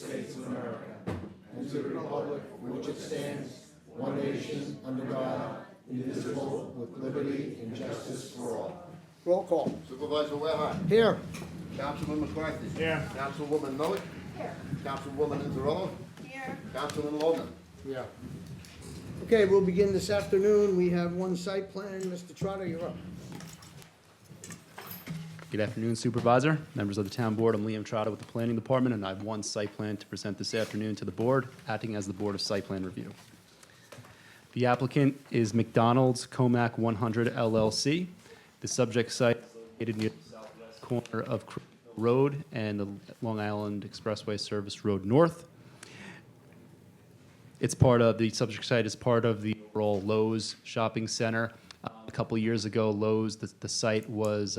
States of America and to the republic for which it stands, one nation, under God, indivisible, with liberty and justice for all. Roll call. Supervisor Wareheart. Here. Councilman McCarthy. Here. Councilwoman Novick. Here. Councilwoman Inzerillo. Here. Councilman Logan. Yeah. Okay, we'll begin this afternoon. We have one site plan. Mr. Trotter, you're up. Good afternoon, Supervisor, members of the Town Board. I'm Liam Trotta with the Planning Department, and I have one site plan to present this afternoon to the Board, acting as the Board of Site Plan Review. The applicant is McDonald's Comac 100 LLC. The subject site is located near the southwest corner of Crooked Hill Road and the Long Island Expressway Service Road North. The subject site is part of the overall Lowe's Shopping Center. A couple years ago, Lowe's, the site was,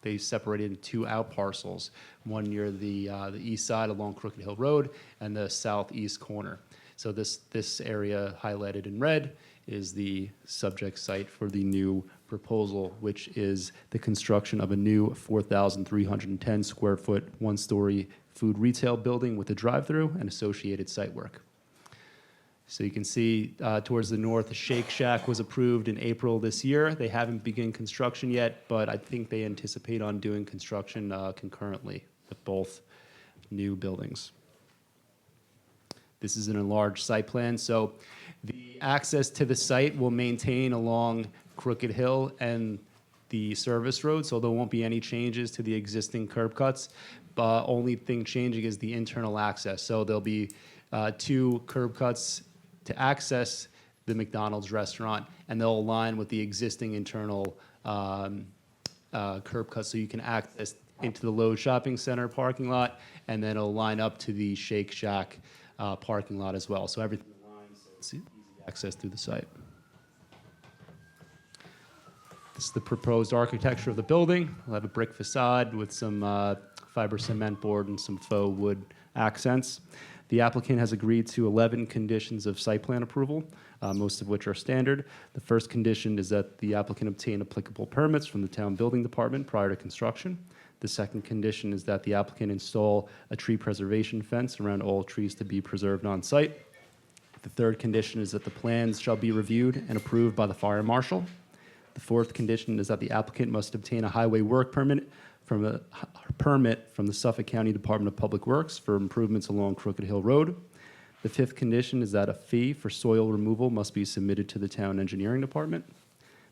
they separated into two out parcels, one near the east side along Crooked Hill Road and the southeast corner. So this area highlighted in red is the subject site for the new proposal, which is the construction of a new 4,310 square foot, one-story food retail building with a drive-through and associated site work. So you can see towards the north, the Shake Shack was approved in April this year. They haven't begun construction yet, but I think they anticipate on doing construction concurrently with both new buildings. This is an enlarged site plan, so the access to the site will maintain along Crooked Hill and the service road, so there won't be any changes to the existing curb cuts. Only thing changing is the internal access. So there'll be two curb cuts to access the McDonald's restaurant, and they'll align with the existing internal curb cuts, so you can access into the Lowe's Shopping Center parking lot, and then it'll line up to the Shake Shack parking lot as well. So everything aligns, so it's easy access through the site. This is the proposed architecture of the building. We'll have a brick facade with some fiber cement board and some faux wood accents. The applicant has agreed to 11 conditions of site plan approval, most of which are standard. The first condition is that the applicant obtain applicable permits from the town building department prior to construction. The second condition is that the applicant install a tree preservation fence around all trees to be preserved on site. The third condition is that the plans shall be reviewed and approved by the fire marshal. The fourth condition is that the applicant must obtain a highway work permit from the Suffolk County Department of Public Works for improvements along Crooked Hill Road. The fifth condition is that a fee for soil removal must be submitted to the town engineering department.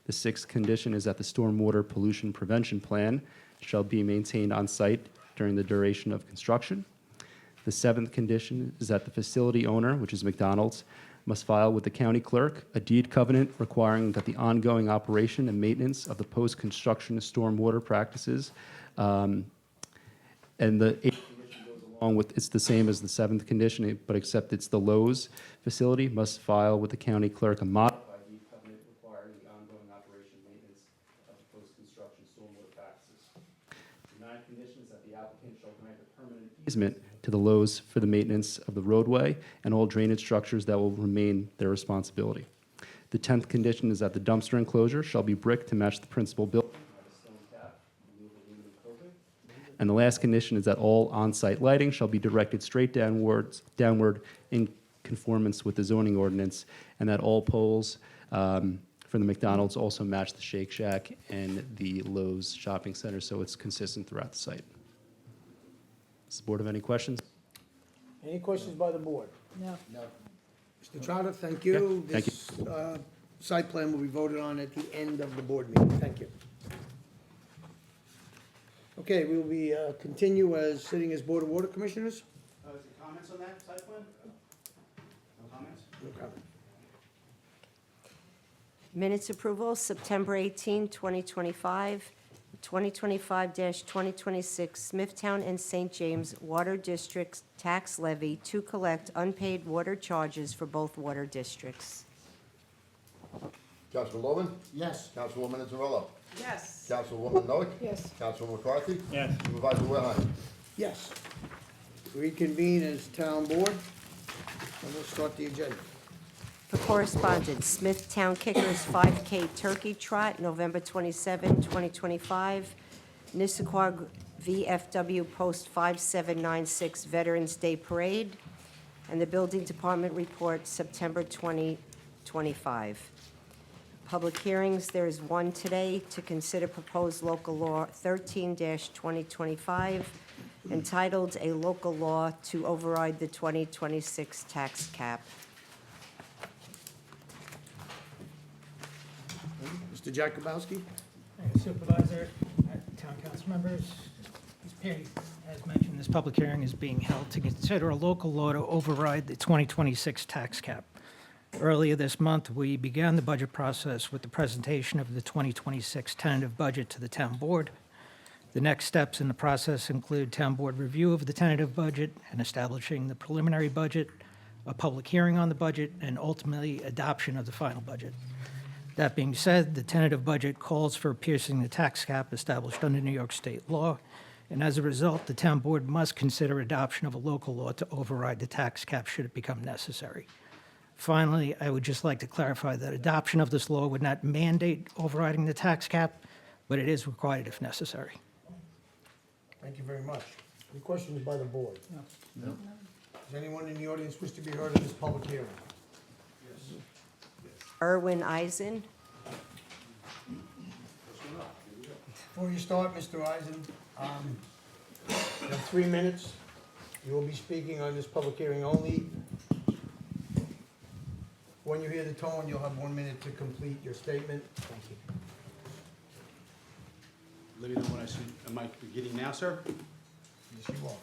The sixth condition is that the stormwater pollution prevention plan shall be maintained on site during the duration of construction. The seventh condition is that the facility owner, which is McDonald's, must file with the county clerk a deed covenant requiring that the ongoing operation and maintenance of the post-construction stormwater practices, and the eighth condition goes along with, it's the same as the seventh condition, but except it's the Lowe's facility, must file with the county clerk a modified deed covenant requiring the ongoing operation and maintenance of the post-construction stormwater practices. The ninth condition is that the applicant shall grant a permanent easement to the Lowe's for the maintenance of the roadway and all drainage structures that will remain their responsibility. The 10th condition is that the dumpster enclosure shall be brick to match the principal building, have a stone cap, remove aluminum coping. And the last condition is that all on-site lighting shall be directed straight downward in conformance with the zoning ordinance, and that all poles for the McDonald's also match the Shake Shack and the Lowe's Shopping Center, so it's consistent throughout the site. Does the board have any questions? Any questions by the board? No. Mr. Trotter, thank you. Yeah, thank you. This site plan will be voted on at the end of the board meeting. Thank you. Okay, we will be continue as sitting as Board of Water Commissioners. Is there comments on that site plan? No comments? No comment. Minutes approval, September 18, 2025. 2025-2026 Smithtown and St. James Water Districts tax levy to collect unpaid water charges for both water districts. Councilman Logan. Yes. Councilwoman Inzerillo. Yes. Councilwoman Novick. Yes. Councilman McCarthy. Yes. Supervisor Wareheart. Yes. Reconvene as town board, and we'll start the agenda. For correspondence, Smithtown Kickers 5K Turkey Trot, November 27, 2025. Nissaquag VFW Post 5796 Veterans Day Parade, and the Building Department report, September 2025. Public hearings, there is one today to consider proposed local law 13-2025, entitled "A Local Law to Override the 2026 Tax Cap." Mr. Jakubowski? Thank you, Supervisor, Town Council members. As Perry has mentioned, this public hearing is being held to consider a local law to override the 2026 tax cap. Earlier this month, we began the budget process with the presentation of the 2026 tentative budget to the town board. The next steps in the process include town board review of the tentative budget and establishing the preliminary budget, a public hearing on the budget, and ultimately adoption of the final budget. That being said, the tentative budget calls for piercing the tax cap established under New York state law, and as a result, the town board must consider adoption of a local law to override the tax cap should it become necessary. Finally, I would just like to clarify that adoption of this law would not mandate overriding the tax cap, but it is required if necessary. Thank you very much. Any questions by the board? No. Does anyone in the audience wish to be heard in this public hearing? Erwin Eisen. Before you start, Mr. Eisen, you have 3 minutes. You will be speaking on this public hearing only. When you hear the tone, you'll have 1 minute to complete your statement. Thank you. Let me know when I see, am I beginning now, sir? Yes, you are.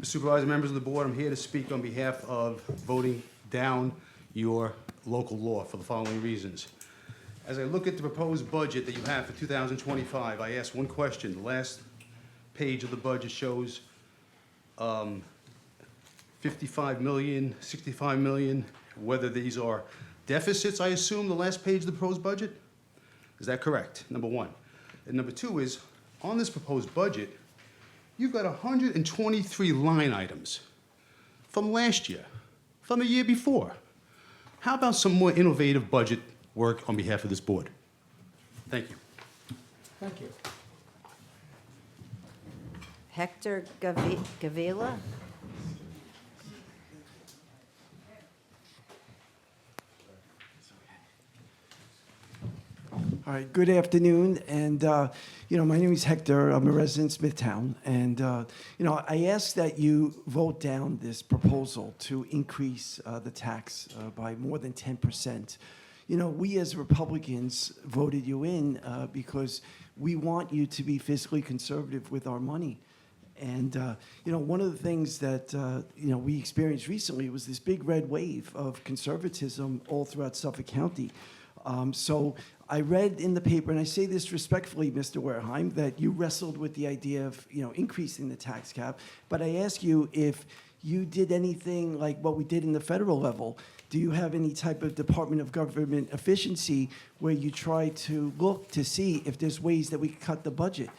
Mr. Supervisor, members of the board, I'm here to speak on behalf of voting down your local law for the following reasons. As I look at the proposed budget that you have for 2025, I ask one question. The last page of the budget shows 55 million, 65 million, whether these are deficits, I assume, the last page of the proposed budget? Is that correct? Number one. And number two is, on this proposed budget, you've got 123 line items from last year, from the year before. How about some more innovative budget work on behalf of this board? Thank you. Thank you. Hector Gavila. All right, good afternoon, and my name is Hector. I'm a resident of Smithtown, and I ask that you vote down this proposal to increase the tax by more than 10%. We as Republicans voted you in because we want you to be fiscally conservative with our money. And one of the things that we experienced recently was this big red wave of conservatism all throughout Suffolk County. So I read in the paper, and I say this respectfully, Mr. Wareheim, that you wrestled with the idea of increasing the tax cap. But I ask you if you did anything like what we did in the federal level. Do you have any type of Department of Government efficiency where you try to look to see if there's ways that we can cut the budget?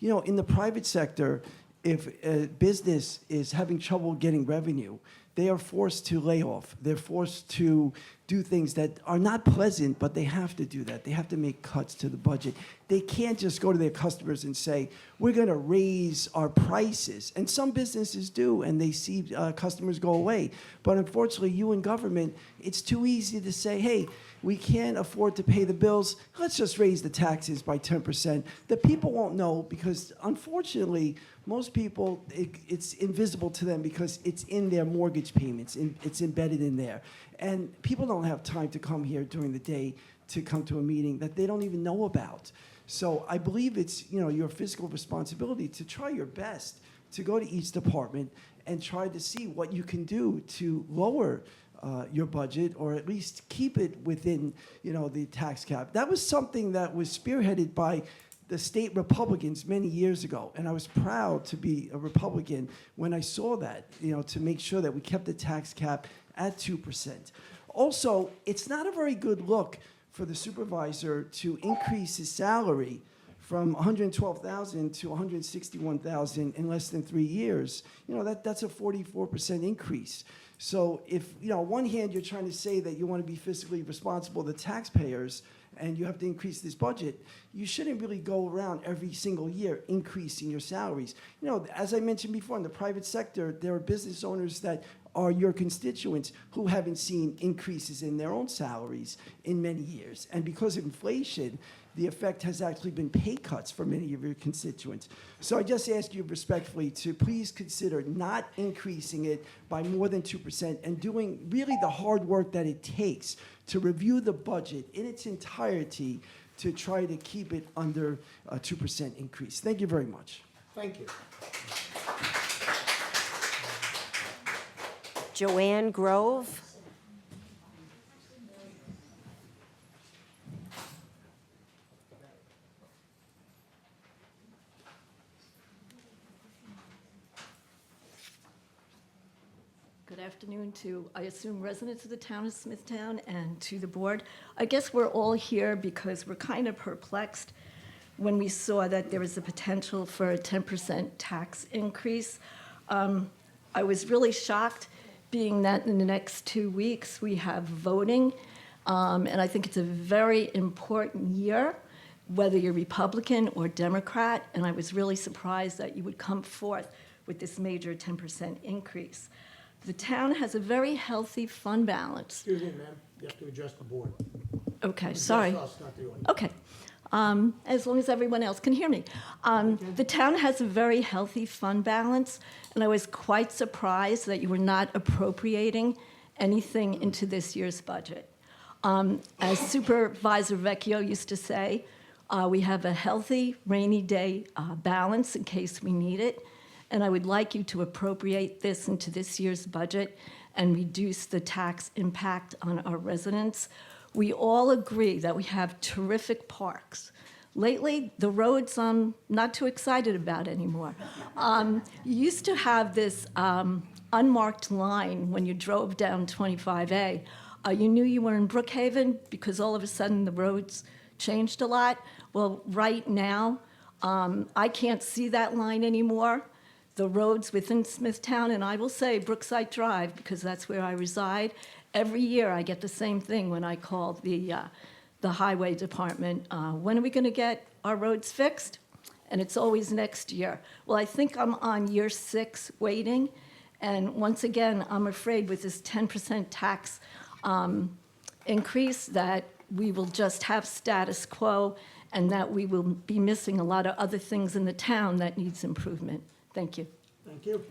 In the private sector, if a business is having trouble getting revenue, they are forced to lay off. They're forced to do things that are not pleasant, but they have to do that. They have to make cuts to the budget. They can't just go to their customers and say, we're going to raise our prices. And some businesses do, and they see customers go away. But unfortunately, you in government, it's too easy to say, hey, we can't afford to pay the bills. Let's just raise the taxes by 10%. The people won't know because, unfortunately, most people, it's invisible to them because it's in their mortgage payments. It's embedded in there. And people don't have time to come here during the day to come to a meeting that they don't even know about. So I believe it's your fiscal responsibility to try your best to go to each department and try to see what you can do to lower your budget, or at least keep it within the tax cap. That was something that was spearheaded by the state Republicans many years ago, and I was proud to be a Republican when I saw that, to make sure that we kept the tax cap at 2%. Also, it's not a very good look for the supervisor to increase his salary from $112,000 to $161,000 in less than 3 years. That's a 44% increase. So if, on one hand, you're trying to say that you want to be fiscally responsible to taxpayers, and you have to increase this budget, you shouldn't really go around every single year increasing your salaries. You know, as I mentioned before, in the private sector, there are business owners that are your constituents who haven't seen increases in their own salaries in many years. And because of inflation, the effect has actually been pay cuts for many of your constituents. So I just ask you respectfully to please consider not increasing it by more than 2% and doing really the hard work that it takes to review the budget in its entirety to try to keep it under a 2% increase. Thank you very much. Thank you. Joanne Grove. Good afternoon to, I assume, residents of the town of Smithtown and to the board. I guess we're all here because we're kind of perplexed when we saw that there was a potential for a 10% tax increase. I was really shocked, being that in the next 2 weeks we have voting, and I think it's a very important year, whether you're Republican or Democrat, and I was really surprised that you would come forth with this major 10% increase. The town has a very healthy fund balance. Excuse me, ma'am, you have to address the board. Okay, Address sorry. us, not the audience. Okay. As long as everyone else can hear me. The town has a very healthy fund balance, and I was quite surprised that you were not appropriating anything into this year's budget. As Supervisor Vecchio used to say, we have a healthy rainy day balance in case we need it, and I would like you to appropriate this into this year's budget and reduce the tax impact on our residents. We all agree that we have terrific parks. Lately, the roads I'm not too excited about anymore. You used to have this unmarked line when you drove down 25A. You knew you were in Brookhaven because all of a sudden the roads changed a lot. Well, right now, I can't see that line anymore. The roads within Smithtown, and I will say Brookside Drive because that's where I reside. Every year I get the same thing when I call the highway department. When are we going to get our roads fixed? And it's always next year. Well, I think I'm on year 6 waiting. And once again, I'm afraid with this 10% tax increase that we will just have status quo and that we will be missing a lot of other things in the town that needs improvement. Thank you. Thank you.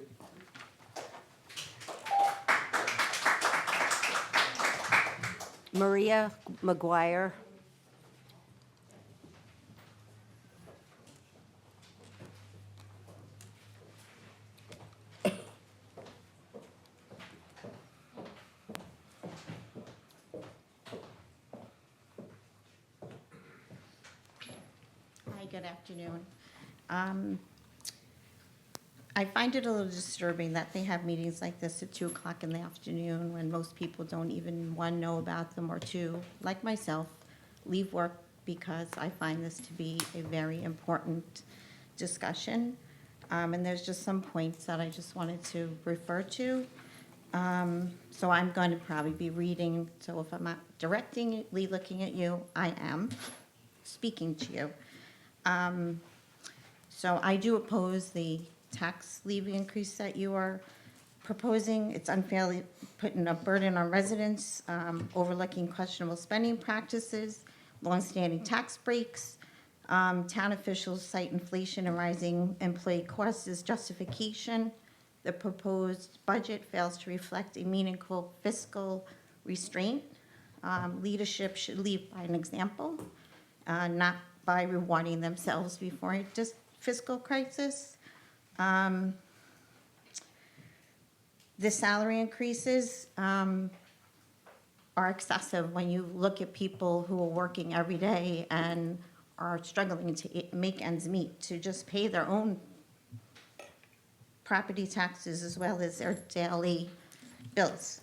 Maria McGuire. Hi, good afternoon. I find it a little disturbing that they have meetings like this at 2 o'clock in the afternoon when most people don't even, one, know about them, or two, like myself, leave work because I find this to be a very important discussion. And there's just some points that I just wanted to refer to. So I'm going to probably be reading, so if I'm not directly looking at you, I am speaking to you. So I do oppose the tax levy increase that you are proposing. It's unfairly putting a burden on residents, overlooking questionable spending practices, longstanding tax breaks. Town officials cite inflation and rising employee costs as justification. The proposed budget fails to reflect a meaningful fiscal restraint. Leadership should lead by an example, not by rewarding themselves before a fiscal crisis. The salary increases are excessive when you look at people who are working every day and are struggling to make ends meet, to just pay their own property taxes as well as their daily bills.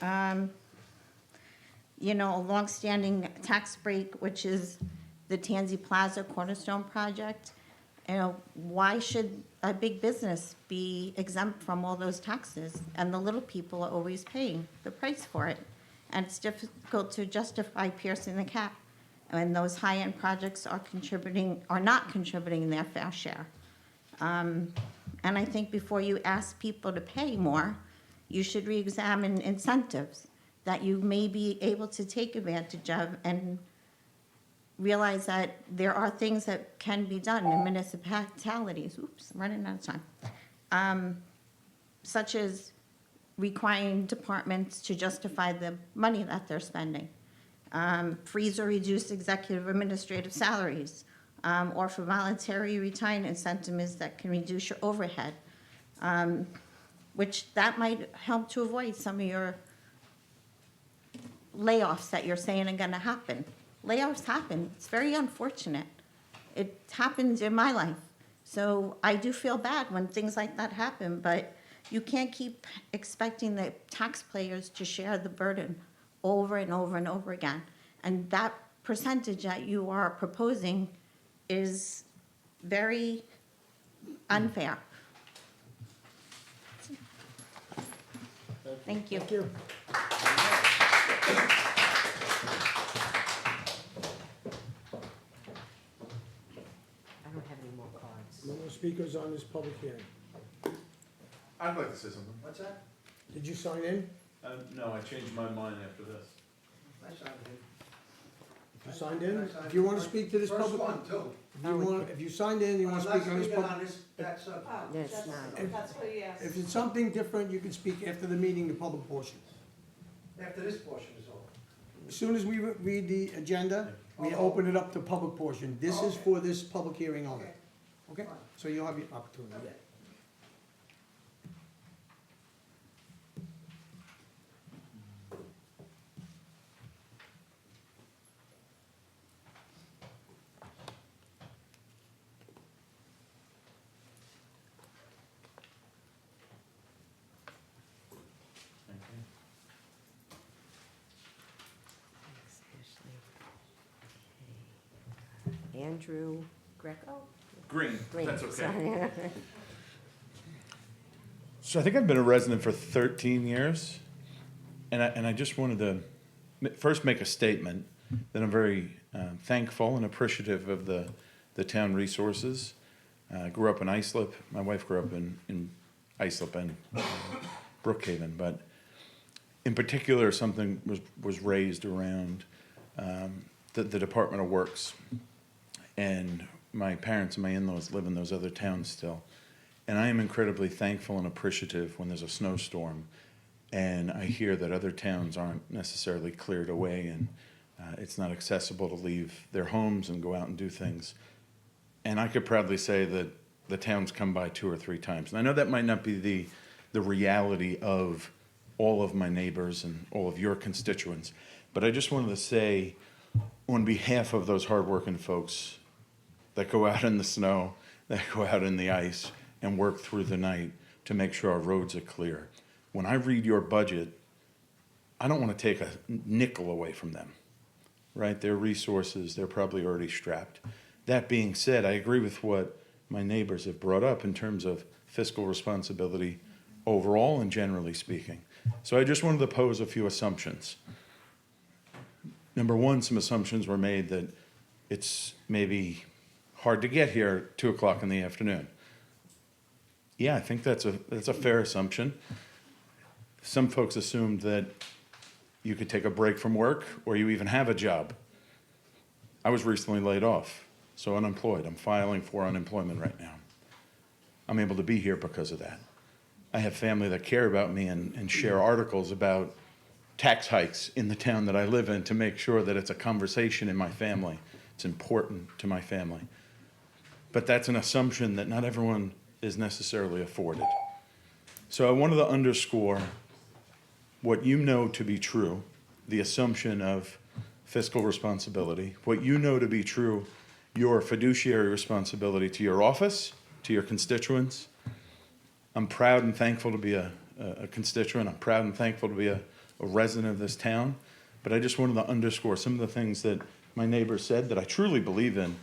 You know, a longstanding tax break, which is the Tansy Plaza Cornerstone project. You know, why should a big business be exempt from all those taxes? And the little people are always paying the price for it. And it's difficult to justify piercing the cap and those high-end projects are not contributing their fair share. And I think before you ask people to pay more, you should re-examine incentives that you may be able to take advantage of and realize that there are things that can be done in municipalities. Oops, I'm running out of time. Such as requiring departments to justify the money that they're spending. Freeze or reduce executive administrative salaries, or for voluntary retirement incentives that can reduce your overhead, which that might help to avoid some of your layoffs that you're saying are going to happen. Layoffs happen. It's very unfortunate. It happened in my life. So I do feel bad when things like that happen, but you can't keep expecting the taxpayers to share the burden over and over and over again. And that percentage that you are proposing is very unfair. Thank you. Thank you. I don't have any more cards. No more speakers on this public hearing. I'd like to say something. What's that? Did you sign in? No, I changed my mind after this. I signed it. You signed in? If you want to speak to this First public, one, too. if you signed in, you want to speak on this public. that subject. That's not. That's what he asked. If it's something different, you can speak after the meeting, the public portion. After this portion is over. As soon as we read the agenda, we open it up to public portion. This is for this public hearing only. Okay? So you'll have your opportunity. Thanks, Ashley. Okay. Andrew Greco? Green, Green, that's okay. sorry. So I think I've been a resident for 13 years, and I just wanted to first make a statement that I'm very thankful and appreciative of the town resources. I grew up in Islip. My wife grew up in Islip and Brookhaven, but in particular, something was raised around the Department of Works. And my parents and my in-laws live in those other towns still. And I am incredibly thankful and appreciative when there's a snowstorm and I hear that other towns aren't necessarily cleared away and it's not accessible to leave their homes and go out and do things. And I could proudly say that the towns come by 2 or 3 times. And I know that might not be the reality of all of my neighbors and all of your constituents, but I just wanted to say on behalf of those hardworking folks that go out in the snow, that go out in the ice and work through the night to make sure our roads are clear. When I read your budget, I don't want to take a nickel away from them, right? Their resources, they're probably already strapped. That being said, I agree with what my neighbors have brought up in terms of fiscal responsibility overall and generally speaking. So I just wanted to pose a few assumptions. Number one, some assumptions were made that it's maybe hard to get here at 2 o'clock in the afternoon. Yeah, I think that's a fair assumption. Some folks assumed that you could take a break from work or you even have a job. I was recently laid off, so unemployed. I'm filing for unemployment right now. I'm able to be here because of that. I have family that care about me and share articles about tax hikes in the town that I live in to make sure that it's a conversation in my family. It's important to my family. But that's an assumption that not everyone is necessarily afforded. So I wanted to underscore what you know to be true, the assumption of fiscal responsibility, what you know to be true, your fiduciary responsibility to your office, to your constituents. I'm proud and thankful to be a constituent. I'm proud and thankful to be a resident of this town. But I just wanted to underscore some of the things that my neighbors said that I truly believe in.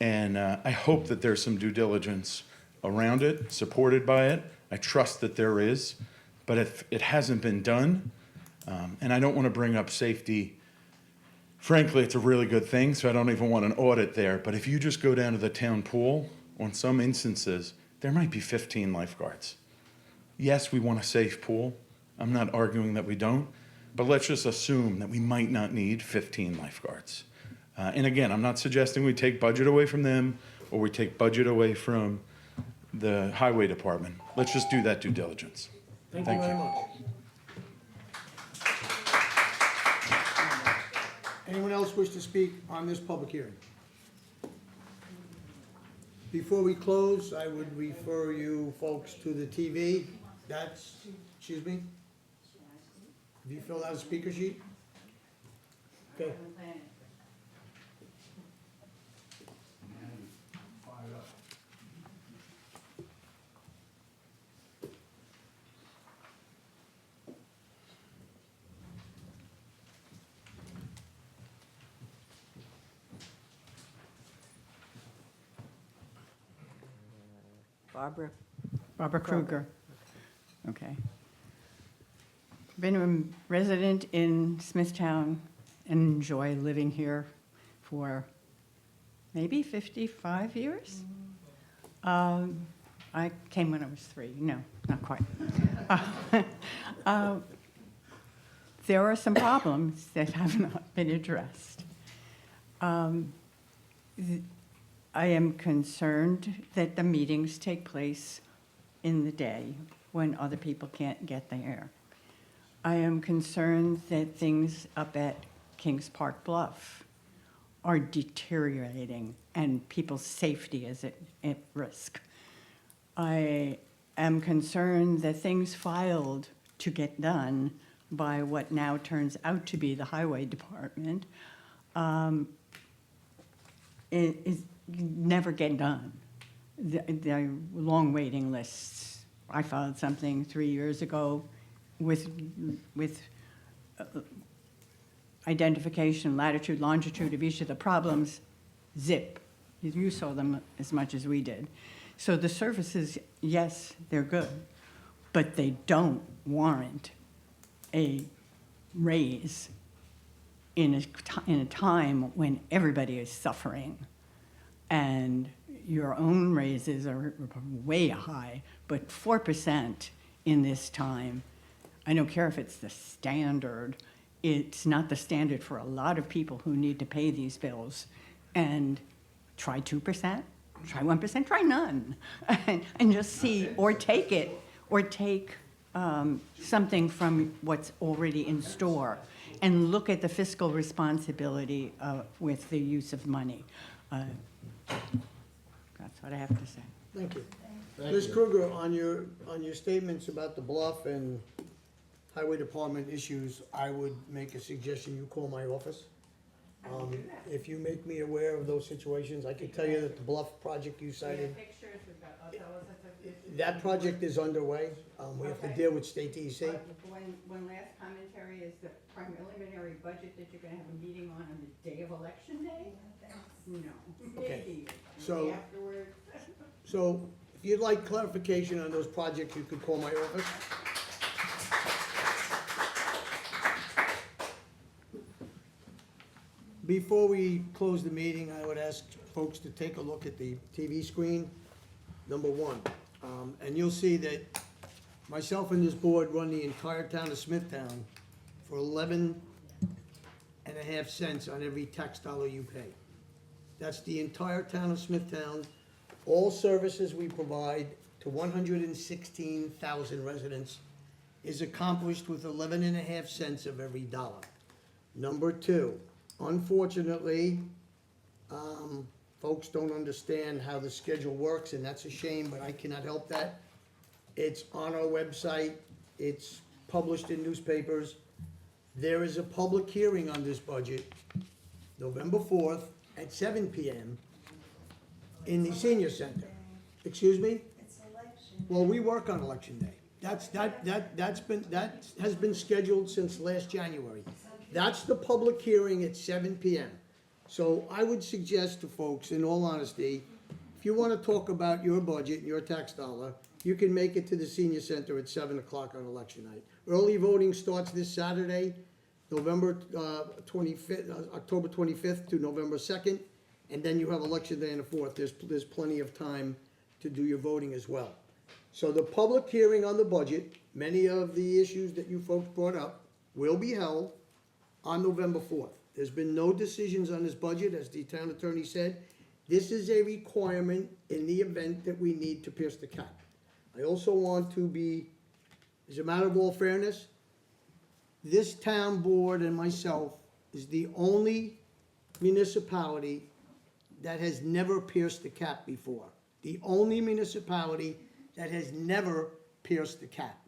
And I hope that there's some due diligence around it, supported by it. I trust that there is. But if it hasn't been done, and I don't want to bring up safety frankly, it's a really good thing, so I don't even want an audit there. But if you just go down to the town pool, on some instances, there might be 15 lifeguards. Yes, we want a safe pool. I'm not arguing that we don't, but let's just assume that we might not need 15 lifeguards. And again, I'm not suggesting we take budget away from them or we take budget away from the highway department. Let's just do that due diligence. Thank you very much. Anyone else wish to speak on this public hearing? Before we close, I would refer you folks to the TV. That's, excuse me? Have you filled out a speaker sheet? Okay. Barbara? Barbara Kruger. Okay. Been a resident in Smithtown and enjoy living here for maybe 55 years. I came when I was 3. No, not quite. There are some problems that have not been addressed. I am concerned that the meetings take place in the day when other people can't get there. I am concerned that things up at Kings Park Bluff are deteriorating and people's safety is at risk. I am concerned that things filed to get done by what now turns out to be the highway department never get done. The long waiting lists. I filed something 3 years ago with identification, latitude, longitude of each of the problems. Zip. You saw them as much as we did. So the services, yes, they're good, but they don't warrant a raise in a time when everybody is suffering. And your own raises are way high, but 4% in this time, I don't care if it's the standard, it's not the standard for a lot of people who need to pay these bills. And try 2%, try 1%, try none, and just see, or take it, or take something from what's already in store, and look at the fiscal responsibility with the use of money. That's what I have to say. Thank you. Ms. Kruger, on your statements about the bluff and highway department issues, I would make a suggestion, you call my office. If you make me aware of those situations, I can tell you that the bluff project you cited, that project is underway. We have to deal with state DEC. One last commentary is the preliminary budget that you're gonna have a meeting on the day of election day? No. Okay. Maybe. So- Maybe afterwards. So if you'd like clarification on those projects, you could call my office. Before we close the meeting, I would ask folks to take a look at the TV screen, number 1. And you'll see that myself and this board run the entire town of Smithtown for 11.5 cents on every tax dollar you pay. That's the entire town of Smithtown. All services we provide to 116,000 residents is accomplished with 11.5 cents of every dollar. Number 2, unfortunately, folks don't understand how the schedule works, and that's a shame, but I cannot help that. It's on our website, it's published in newspapers. There is a public hearing on this budget, November 4th at 7 p.m. in the senior center. Excuse me? It's election. Well, we work on election day. That has been scheduled since last January. That's the public hearing at 7 p.m. So I would suggest to folks, in all honesty, if you want to talk about your budget and your tax dollar, you can make it to the senior center at 7 o'clock on election night. Early voting starts this Saturday. November 25th, October 25th to November 2nd, and then you have election day on the 4th. There's plenty of time to do your voting as well. So the public hearing on the budget, many of the issues that you folks brought up, will be held on November 4th. There's been no decisions on this budget, as the town attorney said. This is a requirement in the event that we need to pierce the cap. I also want to be, as a matter of all fairness, this town board and myself is the only municipality that has never pierced the cap before. The only municipality that has never pierced the cap.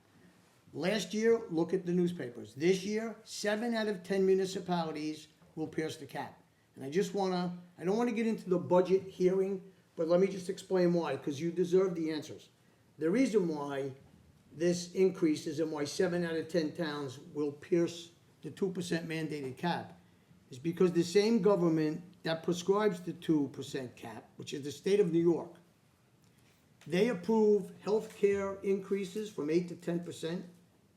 Last year, look at the newspapers. This year, 7 out of 10 municipalities will pierce the cap. And I don't wanna get into the budget hearing, but let me just explain why, because you deserve the answers. The reason why this increases and why 7 out of 10 towns will pierce the 2% mandated cap is because the same government that prescribes the 2% cap, which is the state of New York, they approve health care increases from 8 to 10%,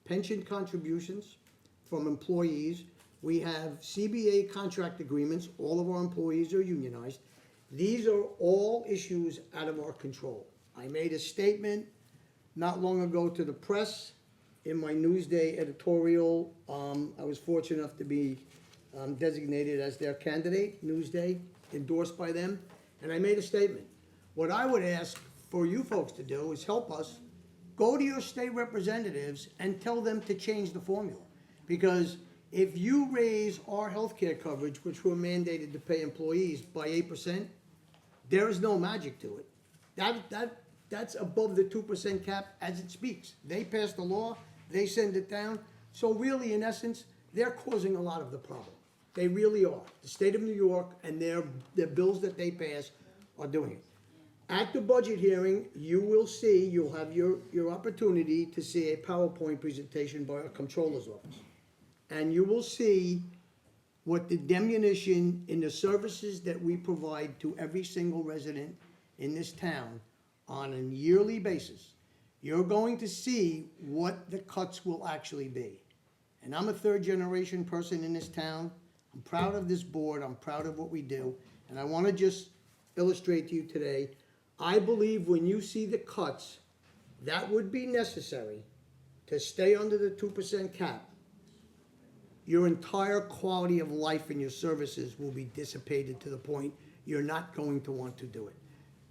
pension contributions from employees. We have CBA contract agreements. All of our employees are unionized. These are all issues out of our control. I made a statement not long ago to the press in my Newsday editorial. I was fortunate enough to be designated as their candidate, Newsday, endorsed by them, and I made a statement. What I would ask for you folks to do is help us go to your state representatives and tell them to change the formula. Because if you raise our health care coverage, which we're mandated to pay employees, by 8%, there is no magic to it. That's above the 2% cap as it speaks. They pass the law, they send it down. So really, in essence, they're causing a lot of the problem. They really are. The state of New York and their bills that they pass are doing it. At the budget hearing, you'll have your opportunity to see a PowerPoint presentation by our comptroller's office. And you will see what the diminution in the services that we provide to every single resident in this town on a yearly basis. You're going to see what the cuts will actually be. And I'm a third-generation person in this town. I'm proud of this board. I'm proud of what we do. And I want to just illustrate to you today, I believe when you see the cuts that would be necessary to stay under the 2% cap, your entire quality of life and your services will be dissipated to the point you're not going to want to do it.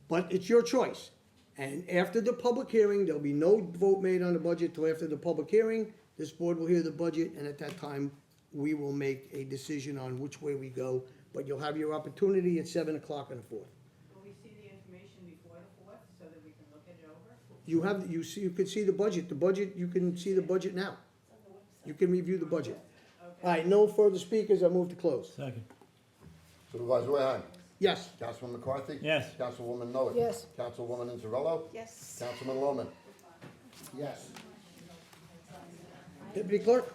But it's your choice. And after the public hearing, there'll be no vote made on the budget till after the public hearing. This board will hear the budget, and at that time, we will make a decision on which way we go. But you'll have your opportunity at 7 o'clock on the 4th. Will we see the information before the 4th so that we can look it over? You could see the budget, you can see the budget now. You can review the budget. All right, no further speakers, I move to close. Second. Supervisor Leahan? Yes. Councilman McCarthy? Yes. Councilwoman Noack? Yes. Councilwoman Inzarello? Yes. Councilman Lohman? Yes. Deputy Clerk?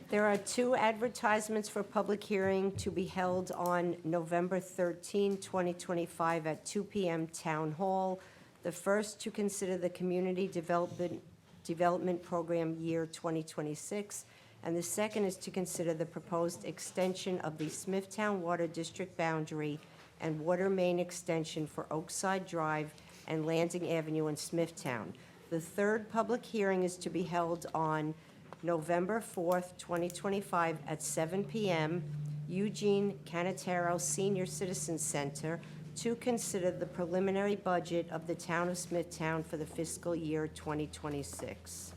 There are 2 advertisements for public hearing to be held on November 13, 2025 at 2 p.m. Town Hall. The first to consider the Community Development Program Year 2026, and the second is to consider the proposed extension of the Smithtown Water District boundary and water main extension for Oakside Drive and Lansing Avenue in Smithtown. The third public hearing is to be held on November 4th, 2025 at 7 p.m. Eugene Canataro Senior Citizen Center to consider the preliminary budget of the town of Smithtown for the fiscal year 2026.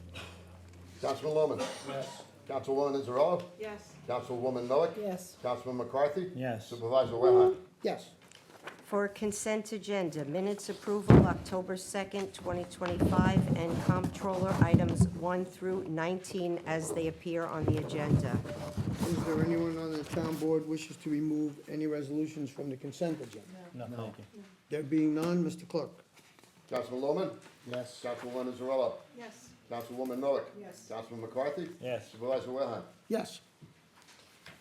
Councilman Lohman? Yes. Councilwoman Inzarello? Yes. Councilwoman Noack? Yes. Councilman McCarthy? Yes. Supervisor Leahan? Yes. For consent agenda, minutes approval, October 2nd, 2025, and comptroller items 1 through 19 as they appear on the agenda. Is there anyone on the town board wishes to remove any resolutions from the consent agenda? No, thank you. There being none, Mr. Clerk? Councilman Lohman? Yes. Councilwoman Inzarello? Yes. Councilwoman Noack? Yes. Councilman McCarthy? Yes. Supervisor Leahan? Yes.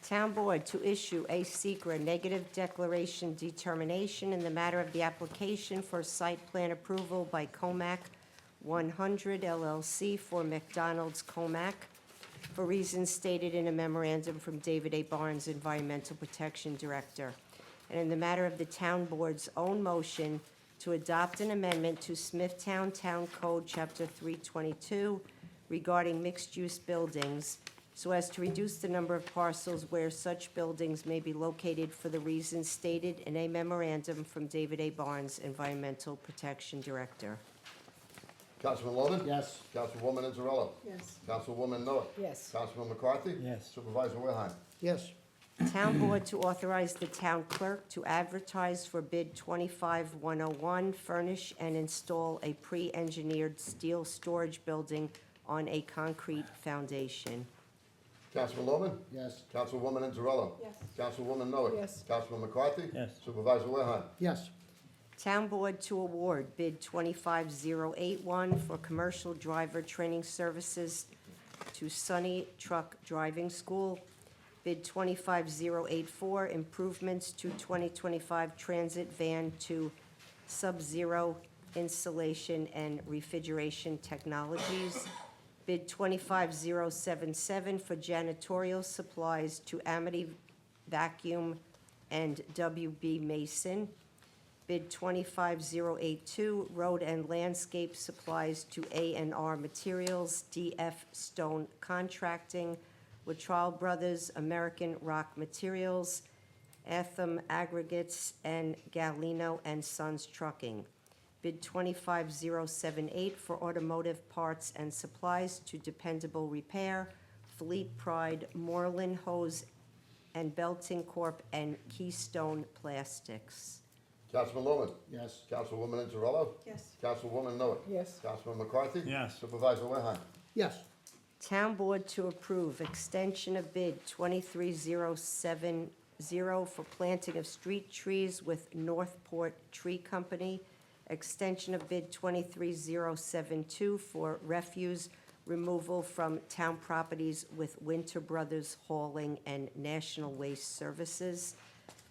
Town Board to issue a secret negative declaration determination in the matter of the application for site plan approval by Comac 100 LLC for McDonald's Comac for reasons stated in a memorandum from David A. Barnes, Environmental Protection Director. And in the matter of the town board's own motion to adopt an amendment to Smithtown Town Code, Chapter 322, regarding mixed-use buildings, so as to reduce the number of parcels where such buildings may be located for the reasons stated in a memorandum from David A. Barnes, Environmental Protection Director. Councilman Loman? Yes. Councilwoman Inzarello? Yes. Councilwoman Miller? Yes. Councilman McCarthy? Yes. Supervisor Wilhelm? Yes. Town Board to authorize the town clerk to advertise for bid 25101, furnish and install a pre-engineered steel storage building on a concrete foundation. Councilman Loman? Yes. Councilwoman Inzarello? Yes. Councilwoman Miller? Yes. Councilman McCarthy? Yes. Supervisor Wilhelm? Yes. Town Board to award bid 25081 for commercial driver training services to Sunny Truck Driving School. Bid 25084, improvements to 2025 Transit Van to Sub-Zero Insulation and Refrigeration Technologies. Bid 25077 for janitorial supplies to Amity Vacuum and WB Mason. Bid 25082, road and landscape supplies to A&R Materials, DF Stone Contracting, Wittrall Brothers, American Rock Materials, Atham Aggregates, and Galino and Sons Trucking. Bid 25078 for automotive parts and supplies to Dependable Repair, Fleet Pride, Moreland Hose and Belting Corp., and Keystone Plastics. Councilman Loman? Yes. Councilwoman Inzarello? Yes. Councilwoman Miller? Yes. Councilman McCarthy? Yes. Supervisor Wilhelm? Yes. Town Board to approve extension of bid 23070 for planting of street trees with Northport Tree Company. Extension of bid 23072 for refuse removal from town properties with Winter Brothers Hauling and National Waste Services.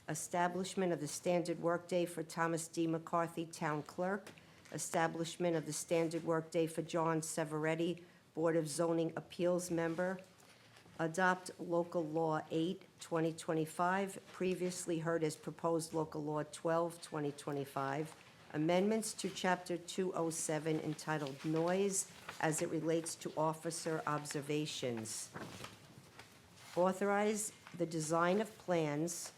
Establishment of the standard workday for Thomas D. McCarthy, Town Clerk. Establishment of the standard workday for John Severetti, Board of Zoning Appeals Member. Adopt Local Law 8, 2025, previously heard as Proposed Local Law 12, 2025. Amendments to Chapter 207 entitled Noise as it relates to officer observations. Authorize the design of plans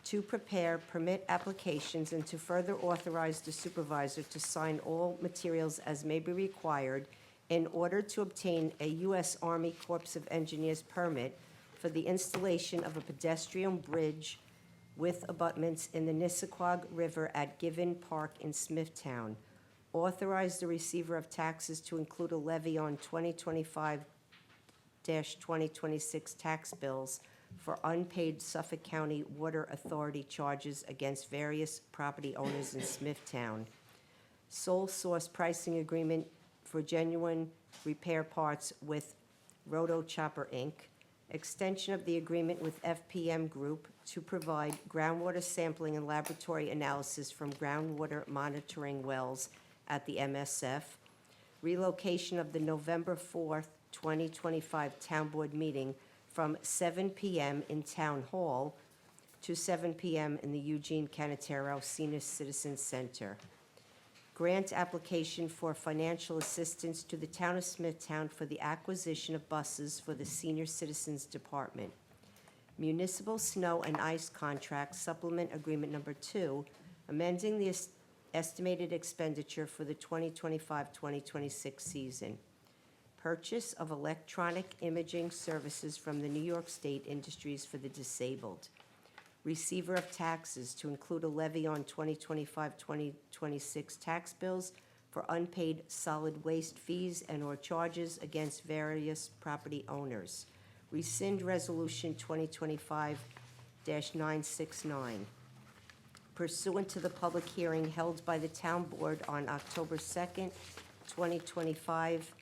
to prepare permit applications and to further authorize the supervisor to sign all materials as may be required in order to obtain a U.S. Army Corps of Engineers permit for the installation of a pedestrian bridge with abutments in the Nissaquag River at Given Park in Smithtown. Authorize the receiver of taxes to include a levy on 2025-2026 tax bills for unpaid Suffolk County Water Authority charges against various property owners in Smithtown. Sole source pricing agreement for genuine repair parts with Roto Chopper, Inc. Extension of the agreement with FPM Group to provide groundwater sampling and laboratory analysis from groundwater monitoring wells at the MSF. Relocation of the November 4th, 2025 Town Board meeting from 7 p.m. in Town Hall to 7 p.m. in the Eugene Canatero Senior Citizen Center. Grant application for financial assistance to the Town of Smithtown for the acquisition of buses for the Senior Citizens Department. Municipal snow and ice contract supplement agreement number 2, amending the estimated expenditure for the 2025-2026 season. Purchase of electronic imaging services from the New York State Industries for the Disabled. Receiver of taxes to include a levy on 2025-2026 tax bills for unpaid solid waste fees and/or charges against various property owners. Rescind Resolution 2025-969. Pursuant to the public hearing held by the Town Board on October 2nd, 2025,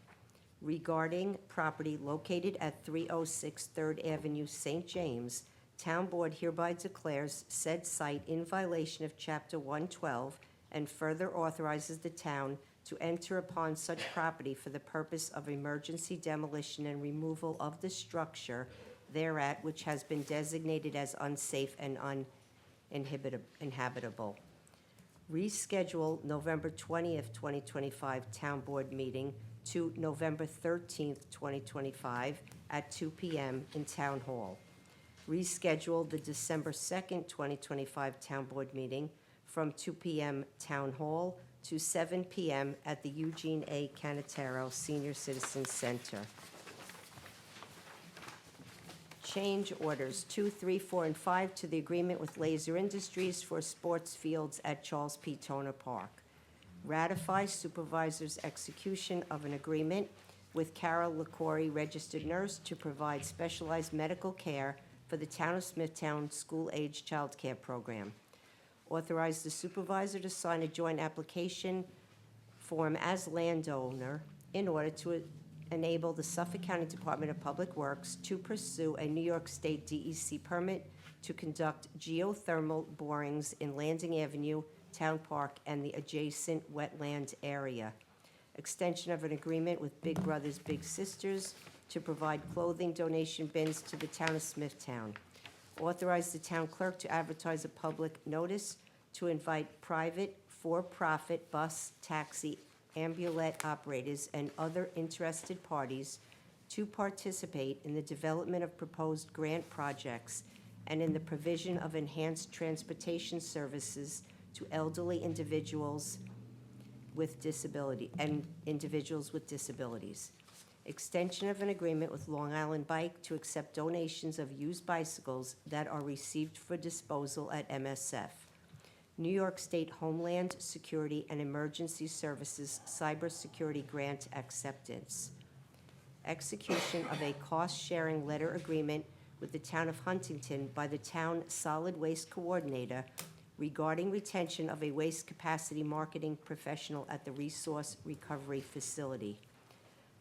regarding property located at 306 3rd Avenue, St. James, Town Board hereby declares said site in violation of Chapter 112 and further authorizes the town to enter upon such property for the purpose of emergency demolition and removal of the structure thereat which has been designated as unsafe and uninhabitable. Reschedule November 20th, 2025 Town Board meeting to November 13th, 2025 at 2 p.m. in Town Hall. Reschedule the December 2nd, 2025 Town Board meeting from 2 p.m. Town Hall to 7 p.m. at the Eugene A. Canataro Senior Citizen Center. Change orders 2, 3, 4, and 5 to the agreement with Laser Industries for sports fields at Charles P. Toner Park. Ratify supervisor's execution of an agreement with Carol LaCory, registered nurse, to provide specialized medical care for the Town of Smithtown School-Age Child Care Program. Authorize the supervisor to sign a joint application form as landowner in order to enable the Suffolk County Department of Public Works to pursue a New York State DEC permit to conduct geothermal borings in Landing Avenue, Town Park, and the adjacent wetland area. Extension of an agreement with Big Brothers Big Sisters to provide clothing donation bins to the Town of Smithtown. Authorize the town clerk to advertise a public notice to invite private, for-profit bus, taxi, ambulette operators, and other interested parties to participate in the development of proposed grant projects and in the provision of enhanced transportation services to elderly individuals with disability and individuals with disabilities. Extension of an agreement with Long Island Bike to accept donations of used bicycles that are received for disposal at MSF. New York State Homeland Security and Emergency Services Cybersecurity Grant Acceptance. Execution of a cost-sharing letter agreement with the Town of Huntington by the Town Solid Waste Coordinator regarding retention of a waste capacity marketing professional at the Resource Recovery Facility.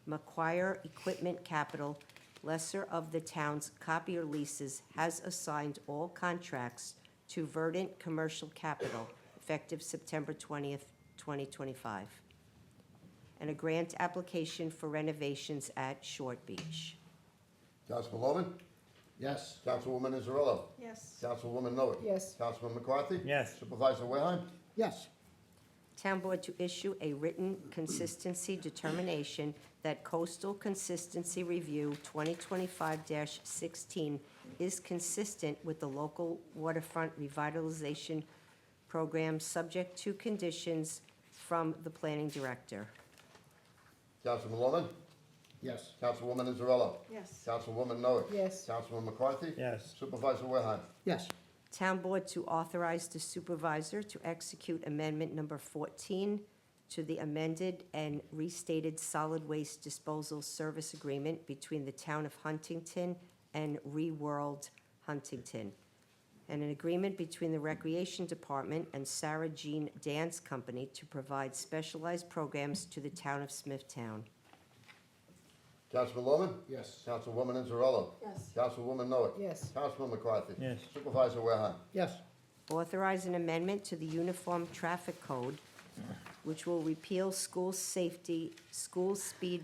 Macquarie Equipment Capital, lesser of the town's copier leases, has assigned all contracts to Verdant Commercial Capital, effective September 20th, 2025. And a grant application for renovations at Short Beach. Councilman Lohman? Yes. Councilwoman Israelo? Yes. Councilwoman Noe? Yes. Councilman McCarthy? Yes. Supervisor Wareheim? Yes. Town Board to issue a written consistency determination that Coastal Consistency Review 2025-16 is consistent with the local waterfront revitalization program, subject to conditions from the planning director. Councilman Lohman? Yes. Councilwoman Israelo? Yes. Councilwoman Noe? Yes. Councilman McCarthy? Yes. Supervisor Wareheim? Yes. Town Board to authorize the supervisor to execute amendment number 14 to the amended and restated solid waste disposal service agreement between the Town of Huntington and ReWorld Huntington, and an agreement between the Recreation Department and Sarah Jean Dance Company to provide specialized programs to the Town of Smithtown. Councilman Lohman? Yes. Councilwoman Israelo? Yes. Councilwoman Noe? Yes. Councilman McCarthy? Yes. Supervisor Wareheim? Yes. Authorize an amendment to the Uniform Traffic Code, which will repeal school speed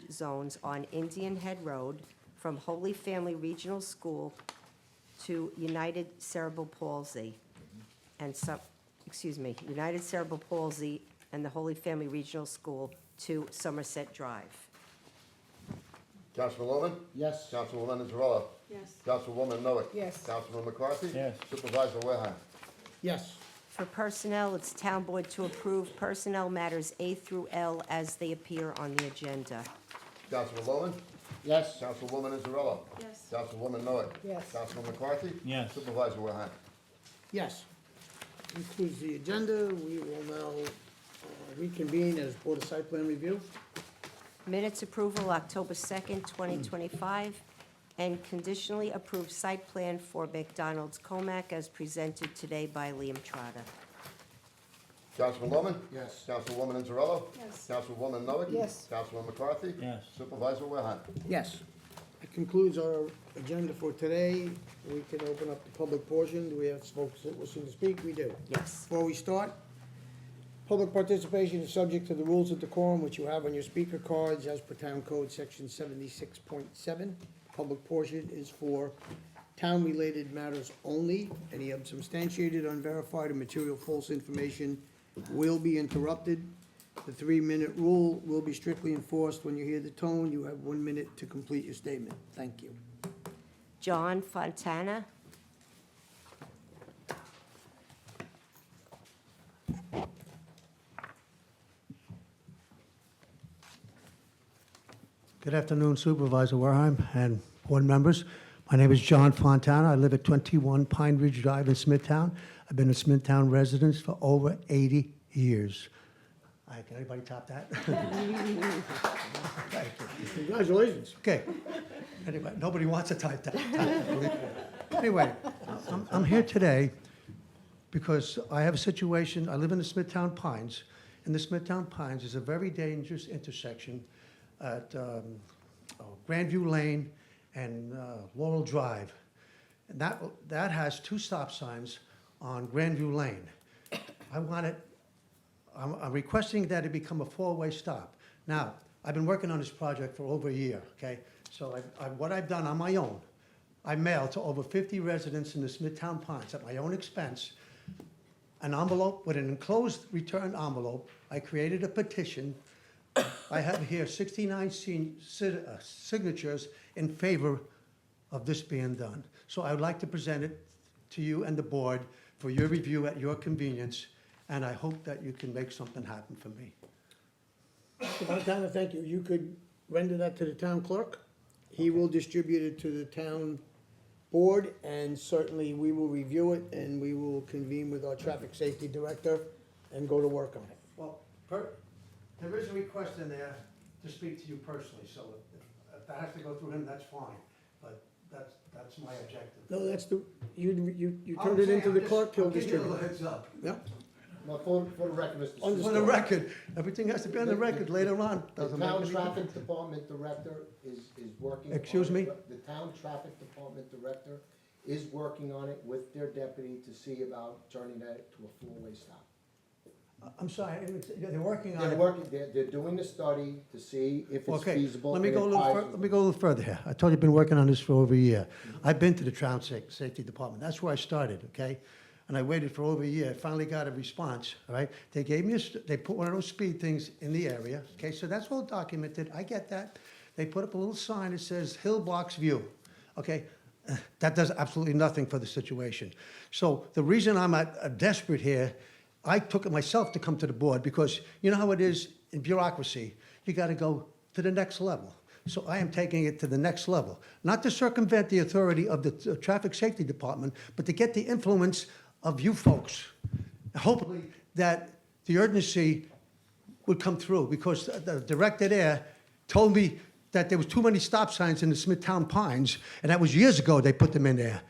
zones on Indian Head Road from Holy Family Regional School to United Cerebral Palsy United Cerebral Palsy and the Holy Family Regional School to Somerset Drive. Councilman Lohman? Yes. Councilwoman Israelo? Yes. Councilwoman Noe? Yes. Councilman McCarthy? Yes. Supervisor Wareheim? Yes. For personnel, it's Town Board to approve personnel matters A through L as they appear on the agenda. Councilman Lohman? Yes. Councilwoman Israelo? Yes. Councilwoman Noe? Yes. Councilman McCarthy? Yes. Supervisor Wareheim? Yes. Concludes the agenda. We will now reconvene as Board of Site Plan Review. Minutes approval, October 2nd, 2025, and conditionally approved site plan for McDonald's Comac as presented today by Liam Trotter. Councilman Lohman? Yes. Councilwoman Israelo? Yes. Councilwoman Noe? Yes. Councilman McCarthy? Yes. Supervisor Wareheim? Yes. That concludes our agenda for today. We can open up the public portion. Do we have folks that wishing to speak? We do. Yes. Before we start, Public participation is subject to the rules of decorum, which you have on your speaker cards as per Town Code Section 76.7. Public portion is for town-related matters only. Any unsubstantiated, unverified, or material false information will be interrupted. The 3-minute rule will be strictly enforced. When you hear the tone, you have 1 minute to complete your statement. Thank you. John Fontana. Good afternoon, Supervisor Warheim and board members. My name is John Fontana. I live at 21 Pine Ridge Drive in Smithtown. I've been a Smithtown resident for over 80 years. Can anybody top that? Thank you. Congratulations. Okay. Anyway, nobody wants to type that. Anyway, I'm here today because I have a situation. I live in the Smithtown Pines, and the Smithtown Pines is a very dangerous intersection at Grandview Lane and Laurel Drive. And that has 2 stop signs on Grandview Lane. I'm requesting that it become a 4-way stop. Now, I've been working on this project for over a year, okay? So what I've done on my own, I mailed to over 50 residents in the Smithtown Pines at my own expense an envelope with an enclosed return envelope. I created a petition. I have here 69 signatures in favor of this being done. So I would like to present it to you and the board for your review at your convenience, and I hope that you can make something happen for me. Mr. Fontana, thank you. You could render that to the town clerk. He will distribute it to the town board, and certainly we will review it, and we will convene with our traffic safety director and go to work on it. Well, there is a request in there to speak to you personally, so if that has to go through him, that's fine, but that's my objective. No, that's you turned it into the clerk, he'll I'll give you a distribute little it. heads up. Yep. Well, for the record, Mr. On Sisto, For the record, everything has to be on the record later on. The Doesn't make town any traffic difference. department director is working. Excuse on it. me? The town traffic department director is working on it with their deputy to see about turning that to a 4-way stop. I'm sorry, they're working on They're it. working, they're doing the study to see if it's Okay, feasible. let me and go a little advisable. let me go a little further here. I told you I've been working on this for over a year. I've been to the town safety department. That's where I started, okay? And I waited for over a year. I finally got a response, all right? They gave me they put one of those speed things in the area, okay? So that's all documented. I get that. They put up a little sign that says Hill Blocks View, okay? That does absolutely nothing for the situation. So the reason I'm desperate here, I took it myself to come to the board because you know how it is in bureaucracy. You got to go to the next level. So I am taking it to the next level, not to circumvent the authority of the traffic safety department, but to get the influence of you folks. Hopefully that the urgency would come through because the director there told me that there was too many stop signs in the Smithtown Pines, and that was years ago they put them in there.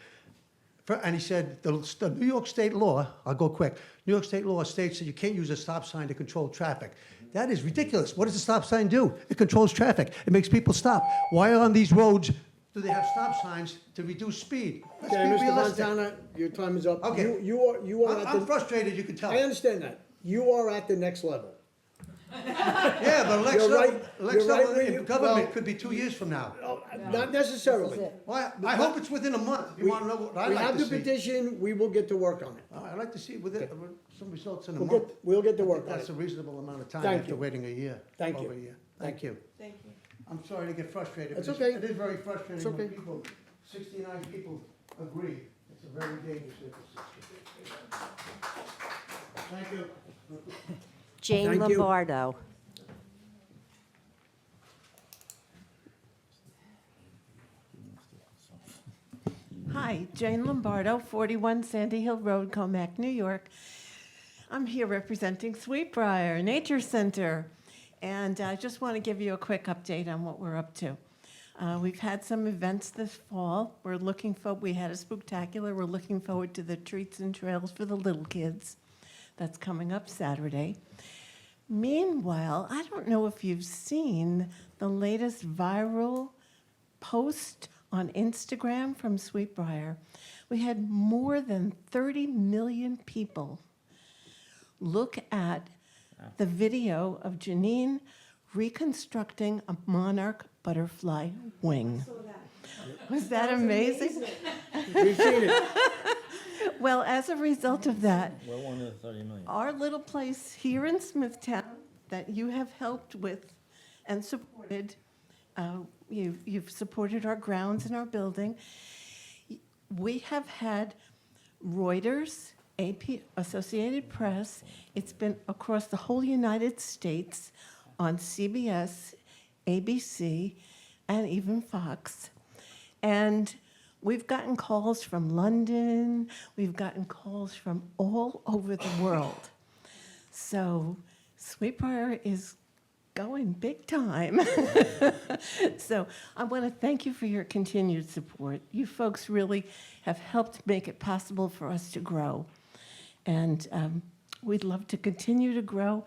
And he said, the New York State law, I'll go quick, New York State law states that you can't use a stop sign to control traffic. That is ridiculous. What does a stop sign do? It controls traffic. It makes people stop. Why on these roads do they have stop signs to reduce speed? Let's Okay, be Mr. realistic. Fontana, your time is up. Okay. You are at I'm the, frustrated, you can tell. I understand that. You are at the next level. Yeah, but next You're level, right. next You're right level where in you- government well- could be 2 years from now. Not necessarily. Well, I hope it's within a month, if you want to know what I'd We like have to the see. petition, we will get to work on it. I'd like to see some results in a We'll month. we'll get to work on That's a it. reasonable amount of time Thank after you. waiting a year. Thank Over you. a year. Thank you. Thank you. I'm sorry to get frustrated. That's but okay. It is very frustrating It's when okay. people, 69 people agree. It's a very dangerous intersection. Thank you. Jane Thank you. Lombardo. Hi, Jane Lombardo, 41 Sandy Hill Road, Comac, New York. I'm here representing Sweetbriar Nature Center, and I just want to give you a quick update on what we're up to. We've had some events this fall. We had a spooktacular. We're looking forward to the treats and trails for the little kids. That's coming up Saturday. Meanwhile, I don't know if you've seen the latest viral post on Instagram from Sweetbriar. We had more than 30 million people look at the video of Janine reconstructing a monarch butterfly wing. Was that amazing? We've seen it. Well, as a result of that, We're one of the 30 million. our little place here in Smithtown that you have helped with and supported, you've supported our grounds and our building. We have had Reuters, AP, Associated Press, it's been across the whole United States on CBS, ABC, and even Fox. And we've gotten calls from London, we've gotten calls from all over the world. So Sweetbriar is going big time. So I want to thank you for your continued support. You folks really have helped make it possible for us to grow. And we'd love to continue to grow,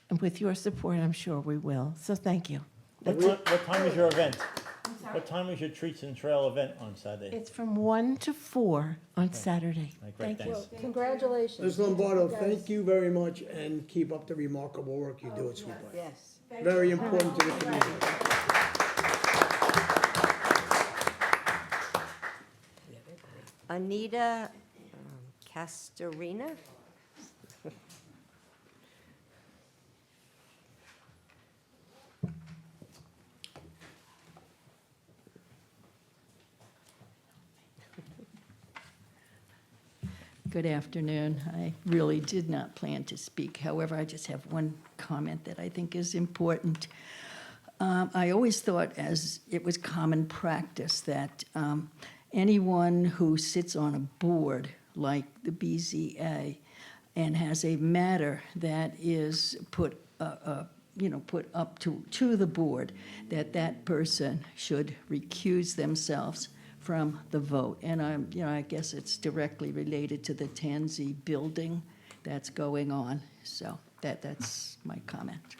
and with your support, I'm sure we will. So thank you. What time is your event? What time is your Treats and Trail event on Saturday? It's from 1 to 4 on Saturday. Great, Thank you. thanks. Congratulations. Ms. Lombardo, thank you very much, and keep up the remarkable work you do at Sweetbriar. Yes. Very important to the community. Anita Castorina? Good afternoon. I really did not plan to speak. However, I just have one comment that I think is important. I always thought, as it was common practice, that anyone who sits on a board like the BZA and has a matter that is put up to the board, that person should recuse themselves from the vote. And I guess it's directly related to the Tansy building that's going on. So that's my comment.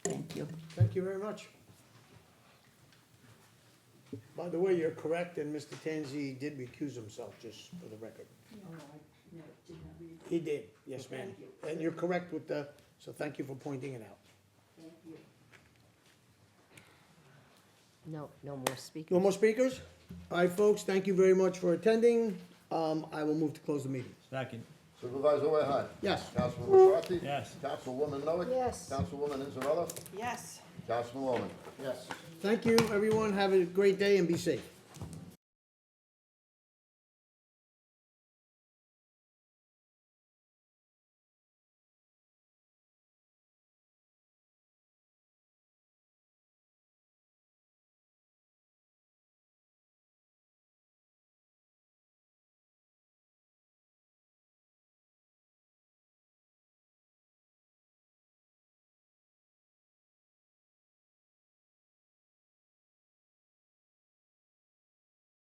Thank you. Thank you very much. By the way, you're correct, and Mr. Tanzi did recuse himself, just for the record. He did, yes, ma'am. And you're correct with so thank you for pointing it out. No more speakers. No more speakers? All right, folks, thank you very much for attending. I will move to close the meeting. Second. Supervisor Whitehead. Yes. Councilman McCarthy. Yes. Councilwoman Noack. Yes. Councilwoman Inzarello. Yes. Councilman Wallman. Yes. Thank you, everyone. Have a great day and be safe.